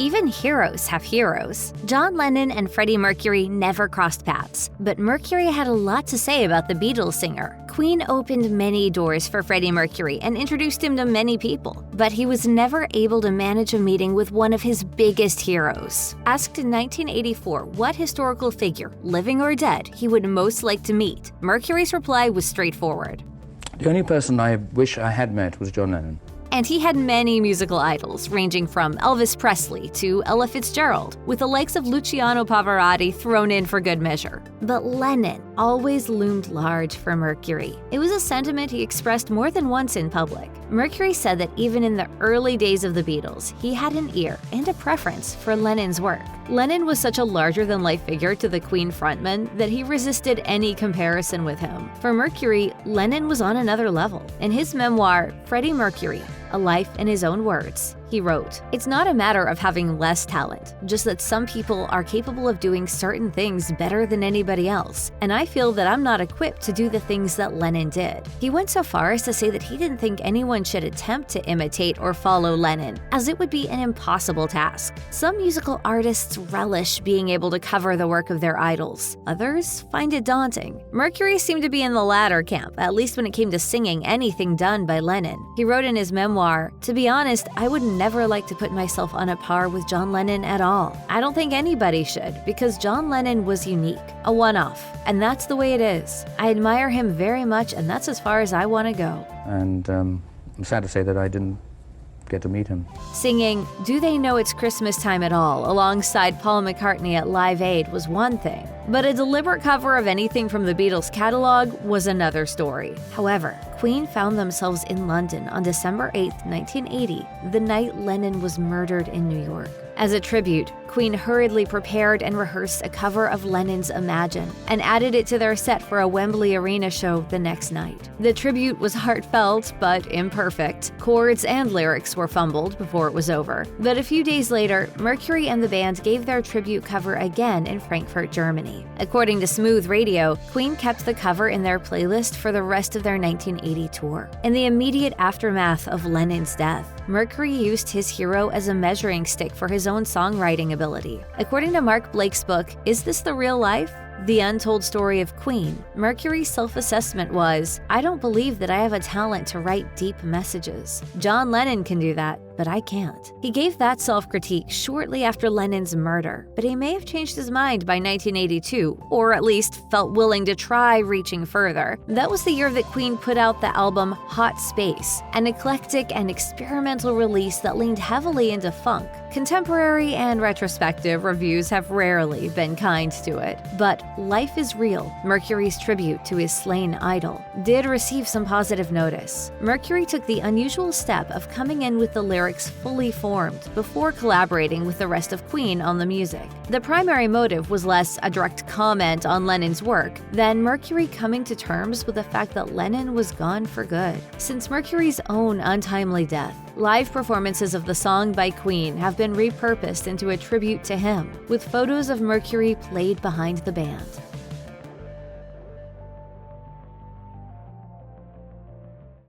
Even heroes have heroes. John Lennon and Freddie Mercury never crossed paths, but Mercury had a lot to say about the Beatles singer. Queen opened many doors for Freddie Mercury and introduced him to many people, but he was never able to manage a meeting with one of his biggest heroes. Asked in 1984 what historical figure, living or dead, he would most like to meet, Mercury's reply was straightforward. The only person I wish I had met was John Lennon. And he had many musical idols, ranging from Elvis Presley to Ella Fitzgerald, with the likes of Luciano Pavarotti thrown in for good measure. But Lennon always loomed large for Mercury. It was a sentiment he expressed more than once in public. Mercury said that even in the early days of the Beatles, he had an ear and a preference for Lennon's work. Lennon was such a larger-than-life figure to the Queen frontman that he resisted any comparison with him. For Mercury, Lennon was on another level. In his memoir, Freddie Mercury, A Life in His Own Words, he wrote, "It's not a matter of having less talent, just that some people are capable of doing certain things better than anybody else, and I feel that I'm not equipped to do the things that Lennon did." He went so far as to say that he didn't think anyone should attempt to imitate or follow Lennon, as it would be an impossible task. Some musical artists relish being able to cover the work of their idols. Others find it daunting. Mercury seemed to be in the latter camp, at least when it came to singing anything done by Lennon. He wrote in his memoir, "To be honest, I would never like to put myself on a par with John Lennon at all. I don't think anybody should, because John Lennon was unique, a one-off, and that's the way it is. I admire him very much, and that's as far as I want to go." And I'm sad to say that I didn't get to meet him. Singing "Do They Know It's Christmas Time at All" alongside Paul McCartney at Live Aid was one thing, but a deliberate cover of anything from the Beatles catalog was another story. However, Queen found themselves in London on December 8, 1980, the night Lennon was murdered in New York. As a tribute, Queen hurriedly prepared and rehearsed a cover of Lennon's Imagine and added it to their set for a Wembley Arena show the next night. The tribute was heartfelt but imperfect. Chords and lyrics were fumbled before it was over. But a few days later, Mercury and the band gave their tribute cover again in Frankfurt, Germany. According to Smooth Radio, Queen kept the cover in their playlist for the rest of their 1980 tour. In the immediate aftermath of Lennon's death, Mercury used his hero as a measuring stick for his own songwriting ability. According to Mark Blake's book, Is This the Real Life? The Untold Story of Queen, Mercury's self-assessment was, "I don't believe that I have a talent to write deep messages. John Lennon can do that, but I can't." He gave that self-critique shortly after Lennon's murder, but he may have changed his mind by 1982, or at least felt willing to try reaching further. That was the year that Queen put out the album Hot Space, an eclectic and experimental release that leaned heavily into funk. Contemporary and retrospective reviews have rarely been kind to it, but Life is Real, Mercury's tribute to his slain idol, did receive some positive notice. Mercury took the unusual step of coming in with the lyrics fully formed before collaborating with the rest of Queen on the music. The primary motive was less a direct comment on Lennon's work than Mercury coming to terms with the fact that Lennon was gone for good. Since Mercury's own untimely death, live performances of the song by Queen have been repurposed into a tribute to him, with photos of Mercury played behind the band.